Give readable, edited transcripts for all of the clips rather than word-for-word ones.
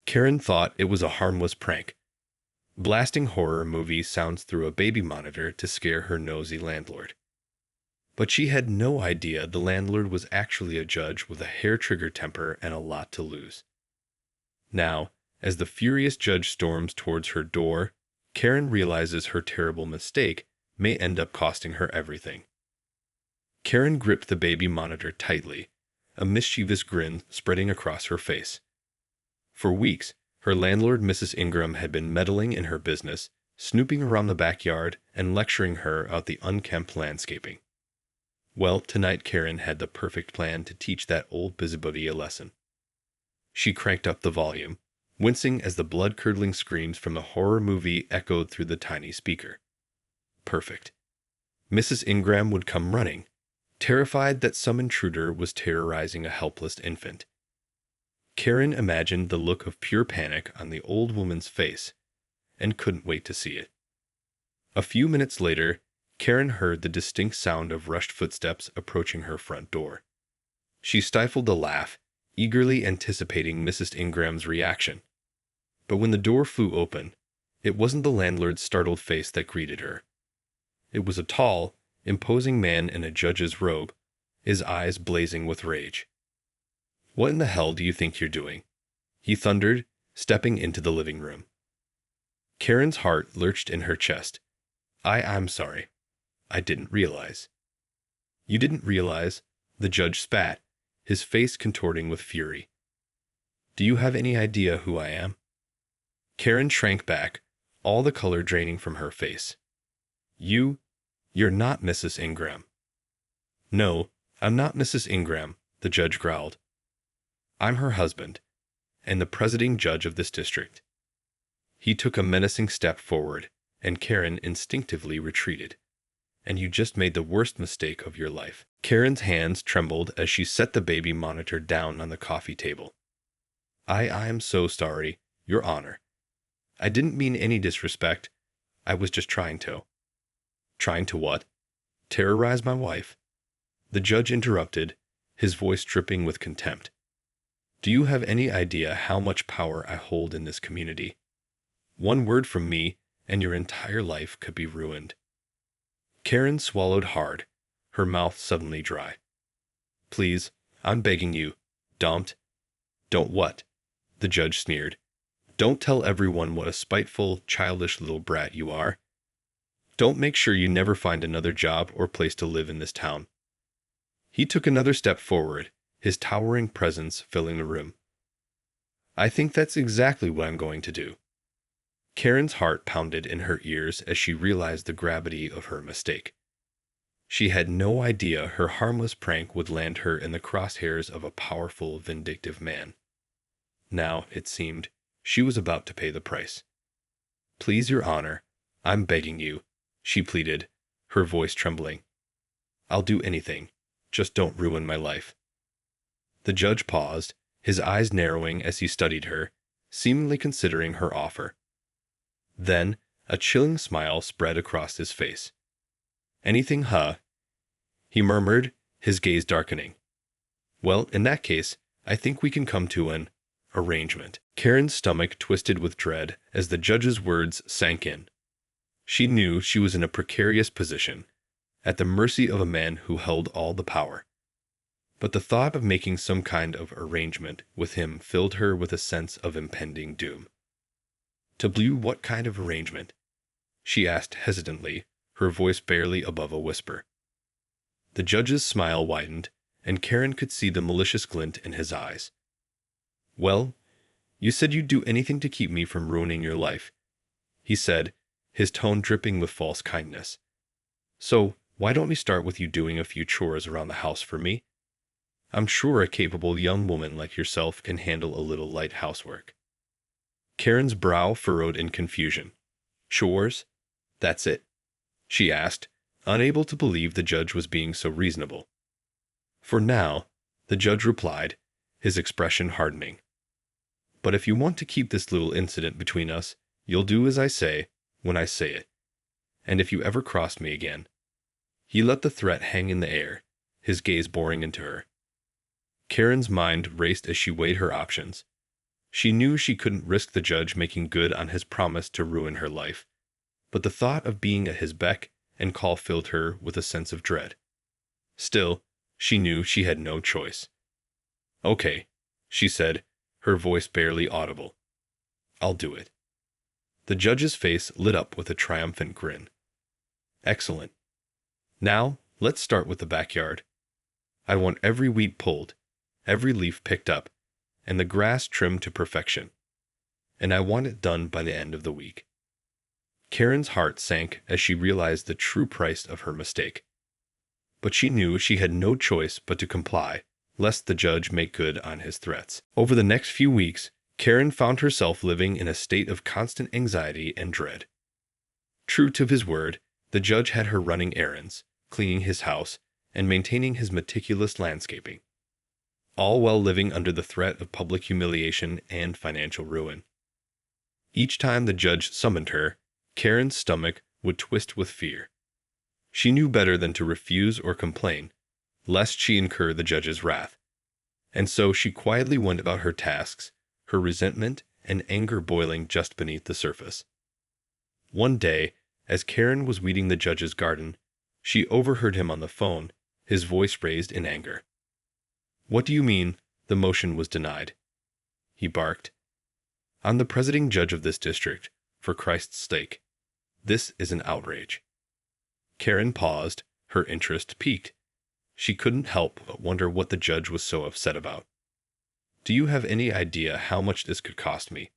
Karen thought it was a harmless prank, blasting horror movie sounds through a baby monitor to scare her nosy landlord. But she had no idea the landlord was actually a judge with a hair-trigger temper and a lot to lose. Now, as the furious judge storms towards her door, Karen realizes her terrible mistake may end up costing her everything. Karen gripped the baby monitor tightly, a mischievous grin spreading across her face. For weeks, her landlord, Mrs. Ingram, had been meddling in her business, snooping around the backyard and lecturing her about the unkempt landscaping. Well, tonight Karen had the perfect plan to teach that old busybody a lesson. She cranked up the volume, wincing as the blood-curdling screams from the horror movie echoed through the tiny speaker. Perfect. Mrs. Ingram would come running, terrified that some intruder was terrorizing a helpless infant. Karen imagined the look of pure panic on the old woman's face and couldn't wait to see it. A few minutes later, Karen heard the distinct sound of rushed footsteps approaching her front door. She stifled a laugh, eagerly anticipating Mrs. Ingram's reaction. But when the door flew open, it wasn't the landlord's startled face that greeted her. It was a tall, imposing man in a judge's robe, his eyes blazing with rage. "What in the hell do you think you're doing?" he thundered, stepping into the living room. Karen's heart lurched in her chest. I'm sorry. I didn't realize." "You didn't realize?" The judge spat, his face contorting with fury. "Do you have any idea who I am?" Karen shrank back, all the color draining from her face. You're not Mrs. Ingram." "No, I'm not Mrs. Ingram," the judge growled. "I'm her husband, and the presiding judge of this district." He took a menacing step forward, and Karen instinctively retreated. "And you just made the worst mistake of your life." Karen's hands trembled as she set the baby monitor down on the coffee table. I'm so sorry, Your Honor. I didn't mean any disrespect. I was just trying to." "Trying to what?" "Terrorize my wife." The judge interrupted, his voice dripping with contempt. "Do you have any idea how much power I hold in this community? One word from me, and your entire life could be ruined." Karen swallowed hard, her mouth suddenly dry. "Please, I'm begging you, don't." "Don't what?" The judge sneered. "Don't tell everyone what a spiteful, childish little brat you are. Don't make sure you never find another job or place to live in this town." He took another step forward, his towering presence filling the room. "I think that's exactly what I'm going to do." Karen's heart pounded in her ears as she realized the gravity of her mistake. She had no idea her harmless prank would land her in the crosshairs of a powerful, vindictive man. Now, it seemed, she was about to pay the price. "Please, Your Honor, I'm begging you," she pleaded, her voice trembling. "I'll do anything. Just don't ruin my life." The judge paused, his eyes narrowing as he studied her, seemingly considering her offer. Then, a chilling smile spread across his face. "Anything, huh?" he murmured, his gaze darkening. "Well, in that case, I think we can come to an arrangement." Karen's stomach twisted with dread as the judge's words sank in. She knew she was in a precarious position, at the mercy of a man who held all the power. But the thought of making some kind of arrangement with him filled her with a sense of impending doom. "To do what kind of arrangement?" she asked hesitantly, her voice barely above a whisper. The judge's smile widened, and Karen could see the malicious glint in his eyes. "Well, you said you'd do anything to keep me from ruining your life," he said, his tone dripping with false kindness. "So, why don't we start with you doing a few chores around the house for me? I'm sure a capable young woman like yourself can handle a little light housework." Karen's brow furrowed in confusion. "Chores? That's it?" she asked, unable to believe the judge was being so reasonable. "For now," the judge replied, his expression hardening. "But if you want to keep this little incident between us, you'll do as I say, when I say it. And if you ever cross me again." He let the threat hang in the air, his gaze boring into her. Karen's mind raced as she weighed her options. She knew she couldn't risk the judge making good on his promise to ruin her life, but the thought of being at his beck and call filled her with a sense of dread. Still, she knew she had no choice. "Okay," she said, her voice barely audible. "I'll do it." The judge's face lit up with a triumphant grin. "Excellent. Now, let's start with the backyard. I want every weed pulled, every leaf picked up, and the grass trimmed to perfection. And I want it done by the end of the week." Karen's heart sank as she realized the true price of her mistake. But she knew she had no choice but to comply, lest the judge make good on his threats. Over the next few weeks, Karen found herself living in a state of constant anxiety and dread. True to his word, the judge had her running errands, cleaning his house, and maintaining his meticulous landscaping, all while living under the threat of public humiliation and financial ruin. Each time the judge summoned her, Karen's stomach would twist with fear. She knew better than to refuse or complain, lest she incur the judge's wrath. And so she quietly went about her tasks, her resentment and anger boiling just beneath the surface. One day, as Karen was weeding the judge's garden, she overheard him on the phone, his voice raised in anger. "What do you mean, the motion was denied?" he barked. "I'm the presiding judge of this district, for Christ's sake. This is an outrage." Karen paused, her interest piqued. She couldn't help but wonder what the judge was so upset about. "Do you have any idea how much this could cost me?"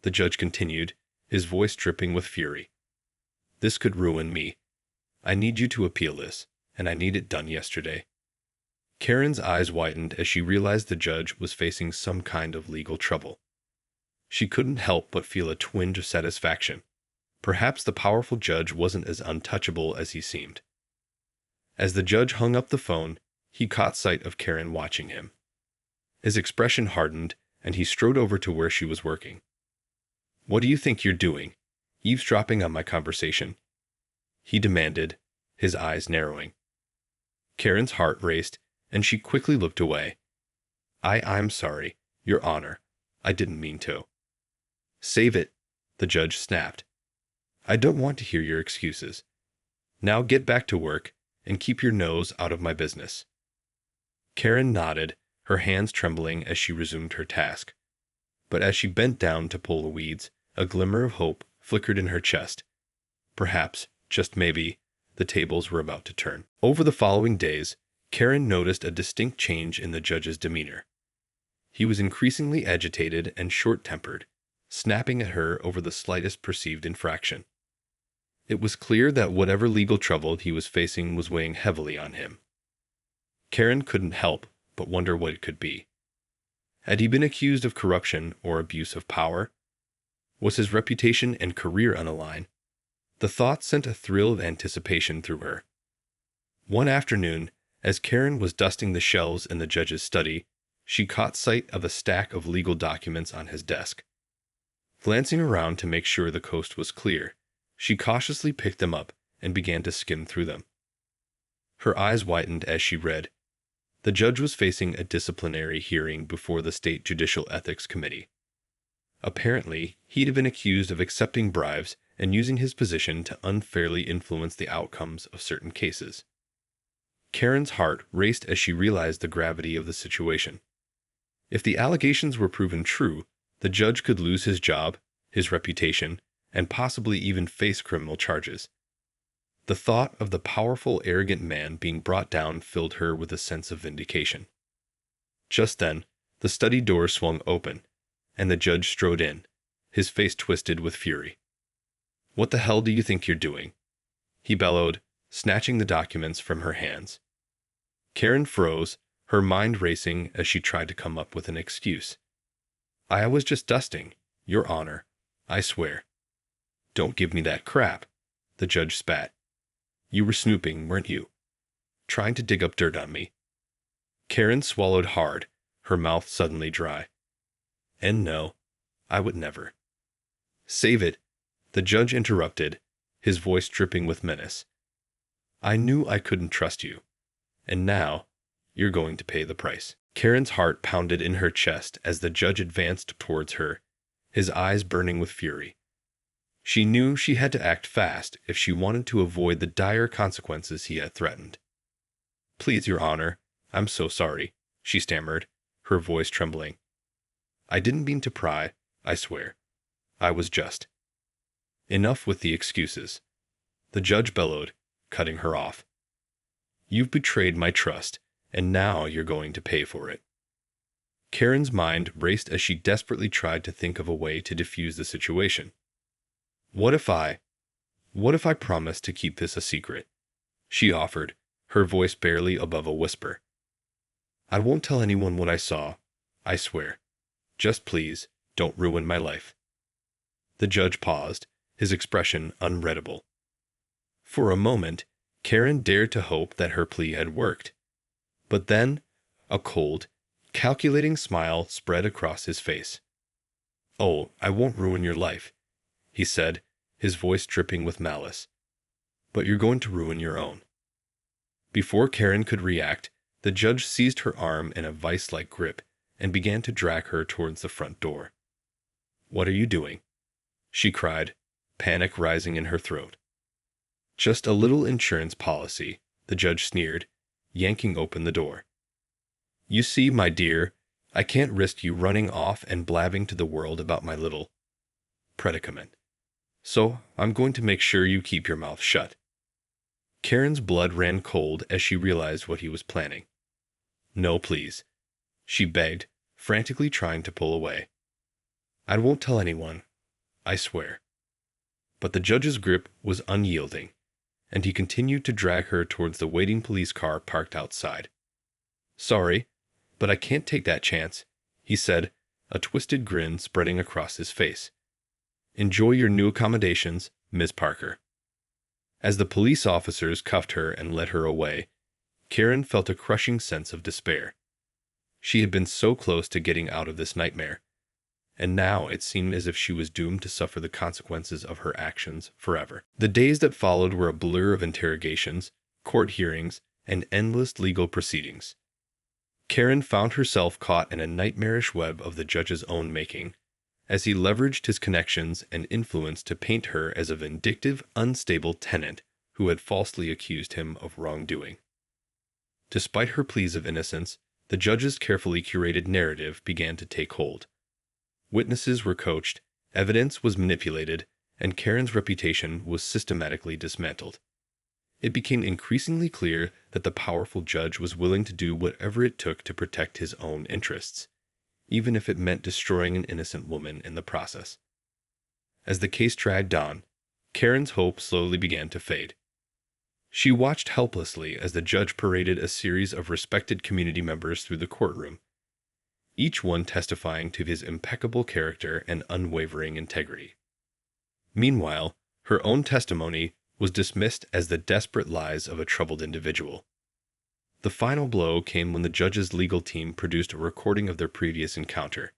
the judge continued, his voice dripping with fury. "This could ruin me. I need you to appeal this, and I need it done yesterday." Karen's eyes widened as she realized the judge was facing some kind of legal trouble. She couldn't help but feel a twinge of satisfaction. Perhaps the powerful judge wasn't as untouchable as he seemed. As the judge hung up the phone, he caught sight of Karen watching him. His expression hardened, and he strode over to where she was working. "What do you think you're doing, eavesdropping on my conversation?" he demanded, his eyes narrowing. Karen's heart raced, and she quickly looked away. I'm sorry, Your Honor. I didn't mean to." "Save it," the judge snapped. "I don't want to hear your excuses. Now get back to work and keep your nose out of my business." Karen nodded, her hands trembling as she resumed her task. But as she bent down to pull the weeds, a glimmer of hope flickered in her chest. Perhaps, just maybe, the tables were about to turn. Over the following days, Karen noticed a distinct change in the judge's demeanor. He was increasingly agitated and short-tempered, snapping at her over the slightest perceived infraction. It was clear that whatever legal trouble he was facing was weighing heavily on him. Karen couldn't help but wonder what it could be. Had he been accused of corruption or abuse of power? Was his reputation and career on the line? The thought sent a thrill of anticipation through her. One afternoon, as Karen was dusting the shelves in the judge's study, she caught sight of a stack of legal documents on his desk. Glancing around to make sure the coast was clear, she cautiously picked them up and began to skim through them. Her eyes widened as she read. The judge was facing a disciplinary hearing before the State Judicial Ethics Committee. Apparently, he'd been accused of accepting bribes and using his position to unfairly influence the outcomes of certain cases. Karen's heart raced as she realized the gravity of the situation. If the allegations were proven true, the judge could lose his job, his reputation, and possibly even face criminal charges. The thought of the powerful, arrogant man being brought down filled her with a sense of vindication. Just then, the study door swung open, and the judge strode in, his face twisted with fury. "What the hell do you think you're doing?" he bellowed, snatching the documents from her hands. Karen froze, her mind racing as she tried to come up with an excuse. "I was just dusting, Your Honor, I swear." "Don't give me that crap," the judge spat. "You were snooping, weren't you? Trying to dig up dirt on me." Karen swallowed hard, her mouth suddenly dry. "And no, I would never." "Save it," the judge interrupted, his voice dripping with menace. "I knew I couldn't trust you, and now you're going to pay the price." Karen's heart pounded in her chest as the judge advanced towards her, his eyes burning with fury. She knew she had to act fast if she wanted to avoid the dire consequences he had threatened. "Please, Your Honor, I'm so sorry," she stammered, her voice trembling. "I didn't mean to pry, I swear. I was just—" "Enough with the excuses," the judge bellowed, cutting her off. "You've betrayed my trust, and now you're going to pay for it." Karen's mind raced as she desperately tried to think of a way to defuse the situation. What if I promised to keep this a secret?" she offered, her voice barely above a whisper. "I won't tell anyone what I saw, I swear. Just please, don't ruin my life." The judge paused, his expression unreadable. For a moment, Karen dared to hope that her plea had worked. But then, a cold, calculating smile spread across his face. "Oh, I won't ruin your life," he said, his voice dripping with malice. "But you're going to ruin your own." Before Karen could react, the judge seized her arm in a vice-like grip and began to drag her towards the front door. "What are you doing?" she cried, panic rising in her throat. "Just a little insurance policy," the judge sneered, yanking open the door. "You see, my dear, I can't risk you running off and blabbing to the world about my little predicament. So I'm going to make sure you keep your mouth shut." Karen's blood ran cold as she realized what he was planning. "No, please," she begged, frantically trying to pull away. "I won't tell anyone, I swear." But the judge's grip was unyielding, and he continued to drag her towards the waiting police car parked outside. "Sorry, but I can't take that chance," he said, a twisted grin spreading across his face. "Enjoy your new accommodations, Miss Parker." As the police officers cuffed her and led her away, Karen felt a crushing sense of despair. She had been so close to getting out of this nightmare, and now it seemed as if she was doomed to suffer the consequences of her actions forever. The days that followed were a blur of interrogations, court hearings, and endless legal proceedings. Karen found herself caught in a nightmarish web of the judge's own making, as he leveraged his connections and influence to paint her as a vindictive, unstable tenant who had falsely accused him of wrongdoing. Despite her pleas of innocence, the judge's carefully curated narrative began to take hold. Witnesses were coached, evidence was manipulated, and Karen's reputation was systematically dismantled. It became increasingly clear that the powerful judge was willing to do whatever it took to protect his own interests, even if it meant destroying an innocent woman in the process. As the case dragged on, Karen's hope slowly began to fade. She watched helplessly as the judge paraded a series of respected community members through the courtroom, each one testifying to his impeccable character and unwavering integrity. Meanwhile, her own testimony was dismissed as the desperate lies of a troubled individual. The final blow came when the judge's legal team produced a recording of their previous encounter,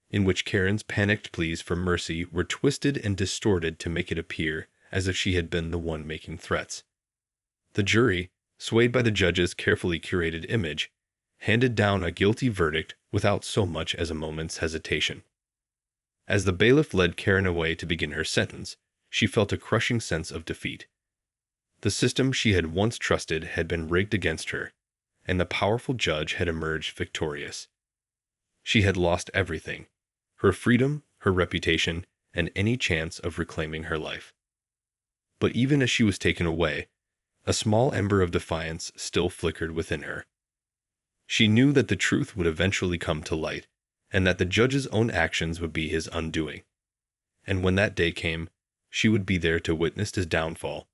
in which Karen's panicked pleas for mercy were twisted and distorted to make it appear as if she had been the one making threats. The jury, swayed by the judge's carefully curated image, handed down a guilty verdict without so much as a moment's hesitation. As the bailiff led Karen away to begin her sentence, she felt a crushing sense of defeat. The system she had once trusted had been rigged against her, and the powerful judge had emerged victorious. She had lost everything: her freedom, her reputation, and any chance of reclaiming her life. But even as she was taken away, a small ember of defiance still flickered within her. She knew that the truth would eventually come to light, and that the judge's own actions would be his undoing. And when that day came, she would be there to witness his downfall,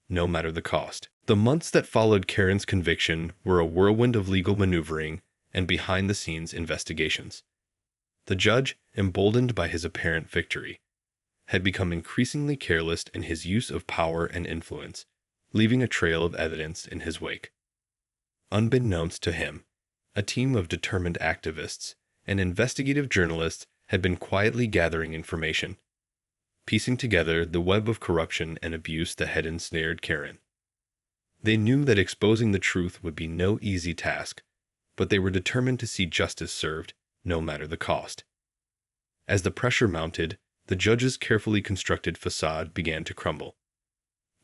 no matter the cost. The months that followed Karen's conviction were a whirlwind of legal maneuvering and behind-the-scenes investigations. The judge, emboldened by his apparent victory, had become increasingly careless in his use of power and influence, leaving a trail of evidence in his wake. Unbeknownst to him, a team of determined activists and investigative journalists had been quietly gathering information, piecing together the web of corruption and abuse that had ensnared Karen. They knew that exposing the truth would be no easy task, but they were determined to see justice served, no matter the cost. As the pressure mounted, the judge's carefully constructed facade began to crumble.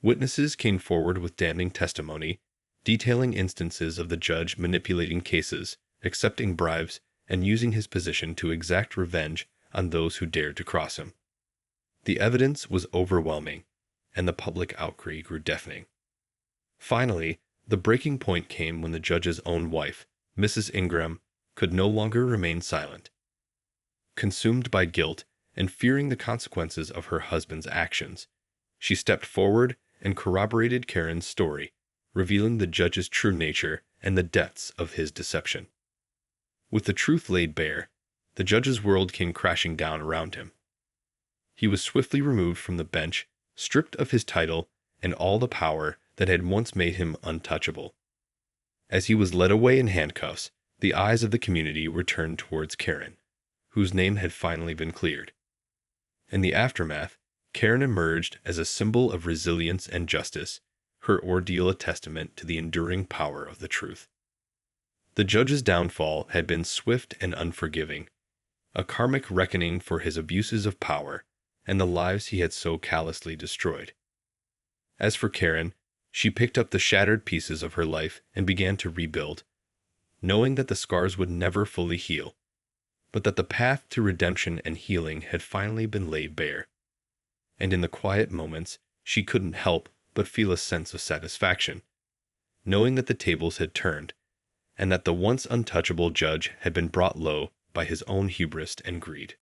Witnesses came forward with damning testimony, detailing instances of the judge manipulating cases, accepting bribes, and using his position to exact revenge on those who dared to cross him. The evidence was overwhelming, and the public outcry grew deafening. Finally, the breaking point came when the judge's own wife, Mrs. Ingram, could no longer remain silent. Consumed by guilt and fearing the consequences of her husband's actions, she stepped forward and corroborated Karen's story, revealing the judge's true nature and the depths of his deception. With the truth laid bare, the judge's world came crashing down around him. He was swiftly removed from the bench, stripped of his title and all the power that had once made him untouchable. As he was led away in handcuffs, the eyes of the community were turned towards Karen, whose name had finally been cleared. In the aftermath, Karen emerged as a symbol of resilience and justice, her ordeal a testament to the enduring power of the truth. The judge's downfall had been swift and unforgiving, a karmic reckoning for his abuses of power and the lives he had so callously destroyed. As for Karen, she picked up the shattered pieces of her life and began to rebuild, knowing that the scars would never fully heal, but that the path to redemption and healing had finally been laid bare. And in the quiet moments, she couldn't help but feel a sense of satisfaction, knowing that the tables had turned, and that the once untouchable judge had been brought low by his own hubris and greed.